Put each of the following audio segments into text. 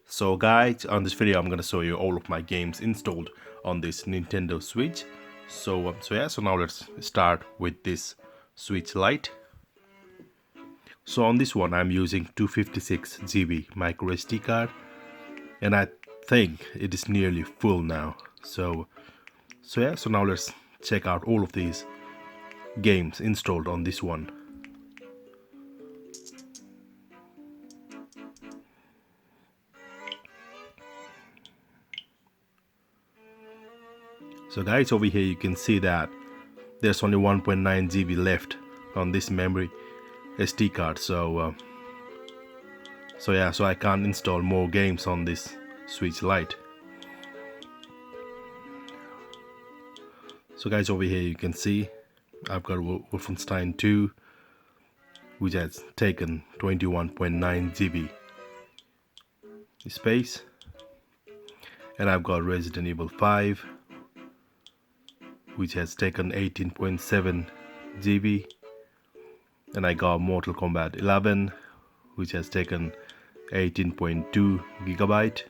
So guys, on this video I'm gonna show you all of my games installed on this Nintendo Switch. So now let's start with this Switch Lite. So on this one I'm using 256 GB micro SD card, and I think it is nearly full now. So now let's check out all of these games installed on this one. So guys, over here you can see that there's only 1.9 GB left on this memory SD card. So I can't install more games on this Switch Lite. So guys, over here you can see I've got Wolfenstein 2, which has taken 21.9 GB space, and I've got Resident Evil 5, which has taken 18.7 GB, and I got Mortal Kombat 11, which has taken 18.2 GB,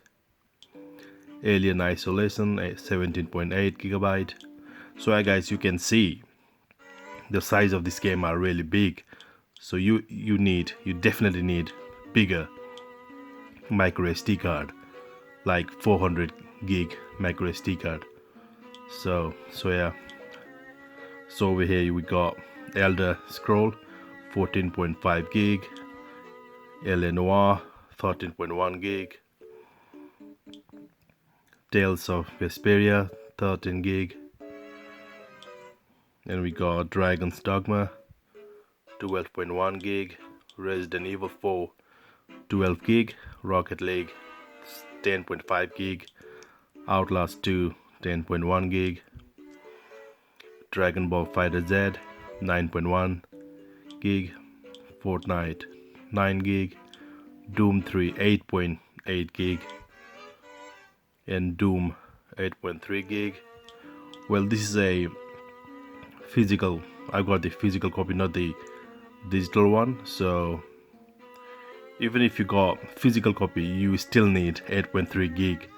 Alien Isolation 17.8 GB. So yeah, guys, you can see the size of this game are really big. So you definitely need bigger micro SD card, like 400 gig micro SD card. So yeah. So over here we got Elder Scroll 14.5 gig, L.A. Noire 13.1 gig, Tales of Vesperia 13 gig, and we got Dragon's Dogma 12.1 gig, Resident Evil 4 12 gig, Rocket League 10.5 gig, Outlast 2 10.1 gig, Dragon Ball Fighter Z 9.1 gig, Fortnite 9 gig, Doom 3 8.8 gig, and Doom 8.3 gig. Well, this is a physical, I got the physical copy, not the digital one. So even if you got physical copy, you still need 8.3 gig.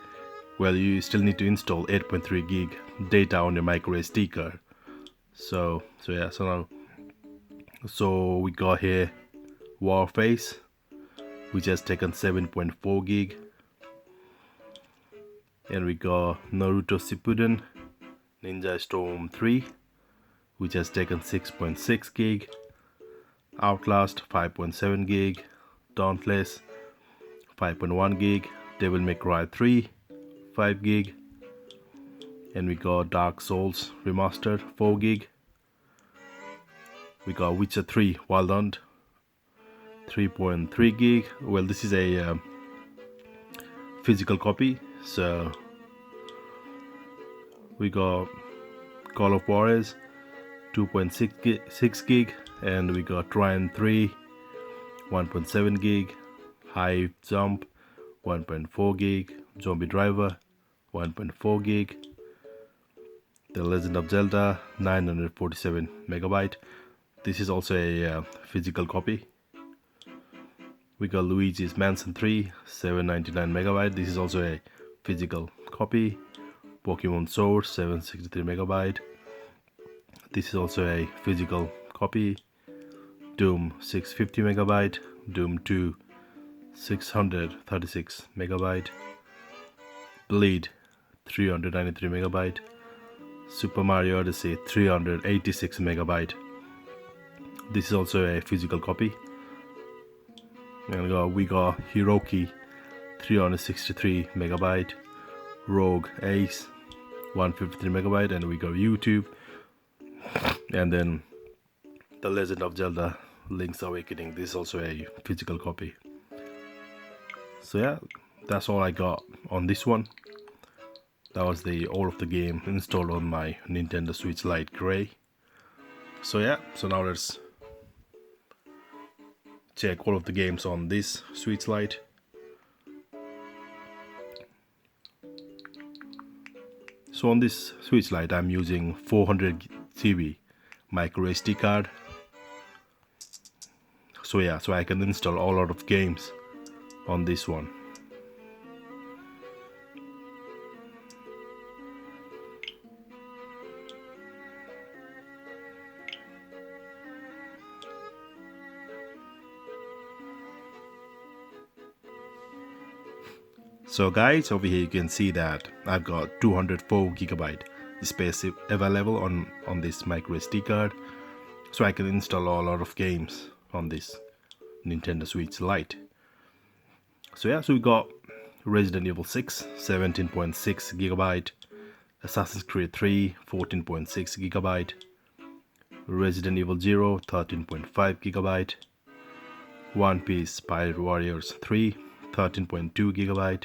Well, you still need to install 8.3 gig data on your micro SD card. So we got here Warface, which has taken 7.4 gig, and we got Naruto Shippuden Ninja Storm 3, which has taken 6.6 gig, Outlast 5.7 gig, Dauntless 5.1 gig, Devil May Cry 3 5 gig, and we got Dark Souls Remastered 4 gig. We got Witcher 3 Wild Hunt 3.3 gig. Well, this is a physical copy. So we got Call of Juarez 2.6 gig, and we got Trine 3 1.7 gig, High Jump 1.4 gig, Zombie Driver 1.4 gig, The Legend of Zelda 947 megabyte. This is also a physical copy. We got Luigi's Mansion 3 799 megabyte. This is also a physical copy. Pokemon Sword 763 megabyte. This is also a physical copy. Doom 650 megabyte. Doom 2 636 megabyte. Bleed 393 megabyte. Super Mario Odyssey 386 megabyte. This is also a physical copy. And we got Hiroki 363 megabyte, Rogue Ace 153 megabyte, and we got YouTube, and then The Legend of Zelda Link's Awakening. This is also a physical copy. So yeah, that's all I got on this one. That was all of the game installed on my Nintendo Switch Lite Grey. So yeah, so now let's check all of the games on this Switch Lite. So on this Switch Lite I'm using 400 GB micro SD card. So yeah, so I can install a lot of games on this one. So guys, over here you can see that I've got 204 gigabyte space available on this micro SD card, so I can install a lot of games on this Nintendo Switch Lite. So yeah, so we got Resident Evil 6 17.6 gigabyte, Assassin's Creed 3 14.6 gigabyte, Resident Evil 0 13.5 gigabyte, One Piece Pirate Warriors 3 13.2 gigabyte,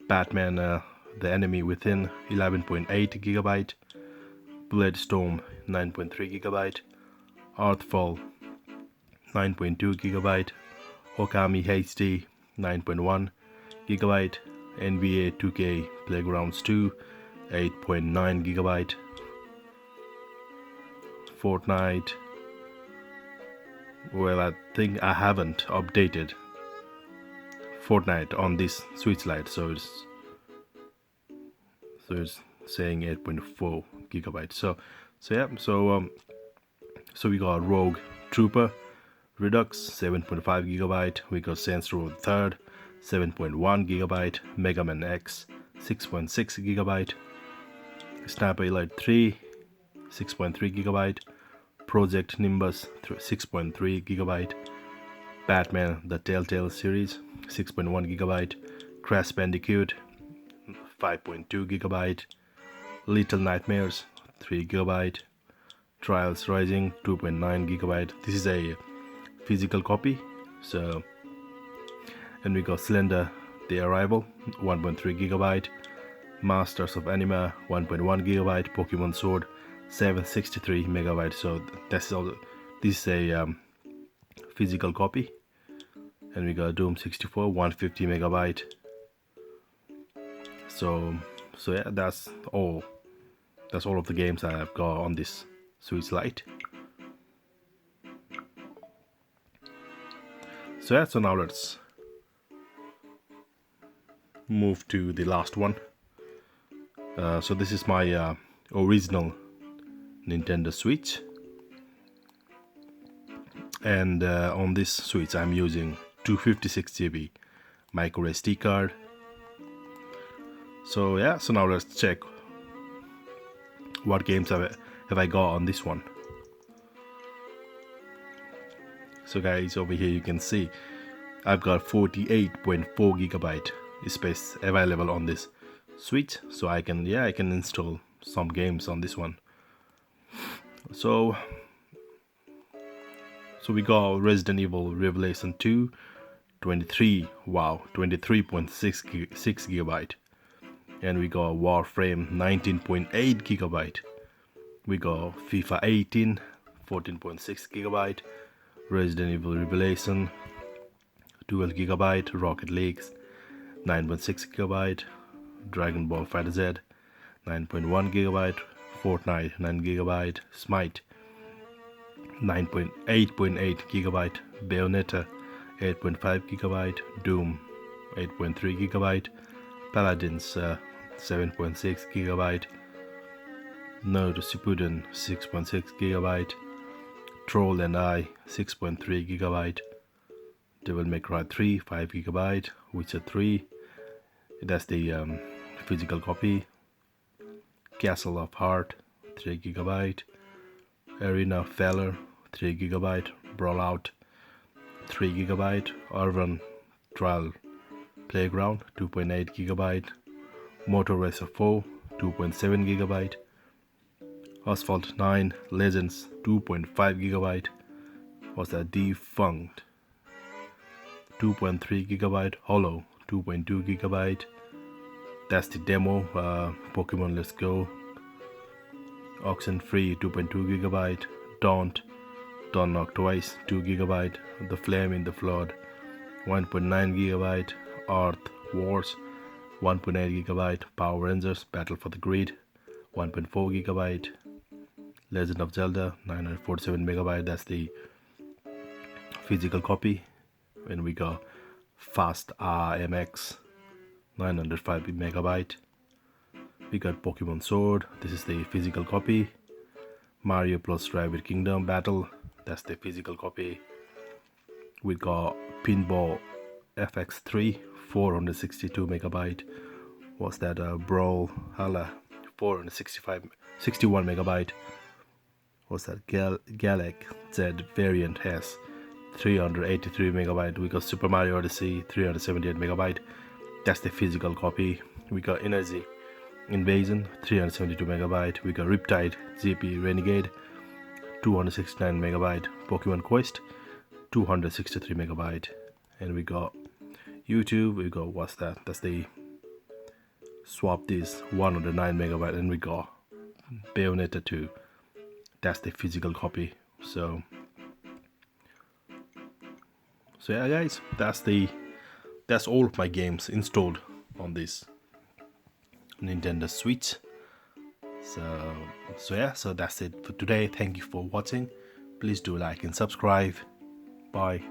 Batman The Enemy Within 11.8 gigabyte, Bulletstorm 9.3 gigabyte, Earthfall 9.2 gigabyte, Okami HD 9.1 gigabyte, NBA 2K Playgrounds 2 8.9 gigabyte, Fortnite. Well, I think I haven't updated Fortnite on this Switch Lite, so it's saying 8.4 gigabyte. So yeah, so we got Rogue Trooper Redux 7.5 gigabyte. We got Saints Row 3rd 7.1 gigabyte, Mega Man X 6.6 gigabyte, Sniper Elite 3 6.3 gigabyte, Project Nimbus 6.3 gigabyte, Batman The Telltale Series 6.1 gigabyte, Crash Bandicoot 5.2 gigabyte, Little Nightmares 3 gigabyte, Trials Rising 2.9 gigabyte. This is a physical copy. So, and we got Slender The Arrival 1.3 gigabyte, Masters of Anima 1.1 gigabyte, Pokemon Sword 763 megabyte. So that's all. This is a physical copy. And we got Doom 64 150 megabyte. So yeah, that's all of the games I've got on this Switch Lite. So yeah, so now let's move to the last one. So this is my original Nintendo Switch, and on this Switch I'm using 256 GB micro SD card. So yeah, so now let's check what games have I got on this one. So guys, over here you can see I've got 48.4 gigabyte space available on this Switch, so I can install some games on this one. So we got Resident Evil Revelation 2 23.6 gigabyte, and we got Warframe 19.8 gigabyte. We got FIFA 18 14.6 gigabyte, Resident Evil Revelation 12 gigabyte, Rocket League 9.6 gigabyte, Dragon Ball FighterZ 9.1 gigabyte, Fortnite 9 gigabyte, Smite 8.8 gigabyte, Bayonetta 8.5 gigabyte, Doom 8.3 gigabyte, Paladins 7.6 gigabyte, Naruto Shippuden 6.6 gigabyte, Troll and I 6.3 gigabyte, Devil May Cry 3 5 gigabyte, Witcher 3, that's the physical copy, Castle of Heart 3 gigabyte, Arena of Valor 3 gigabyte, Brawlout 3 gigabyte, Urban Trial Playground 2.8 gigabyte, Motor Racer 4 2.7 gigabyte, Asphalt 9 Legends 2.5 gigabyte, what's that, Defunct 2.3 gigabyte, Hollow 2.2 gigabyte, that's the demo, Pokemon Let's Go, Oxenfree 2.2 gigabyte, Don't Knock Twice 2 gigabyte, The Flame in the Flood 1.9 gigabyte, Earth Wars 1.8 gigabyte, Power Rangers Battle for the Grid 1.4 gigabyte, Legend of Zelda 947 megabyte, that's the physical copy. And we got Fast RMX 905 megabyte. We got Pokemon Sword, this is the physical copy. Mario plus Rabbids Kingdom Battle, that's the physical copy. We got Pinball FX3 462 megabyte. Was that Brawlhalla 61 megabyte. Was that Galek Z variant has 383 megabyte. We got Super Mario Odyssey 378 megabyte. That's the physical copy. We got Energy Invasion 372 megabyte. We got Riptide GP Renegade 269 megabyte. Pokemon Quest 263 megabyte. And we got YouTube. We got, what's that? That's the swap this 109 megabyte. And we got Bayonetta 2. That's the physical copy. So yeah, guys, that's all of my games installed on this Nintendo Switch. So yeah, so that's it for today. Thank you for watching. Please do like and subscribe. Bye.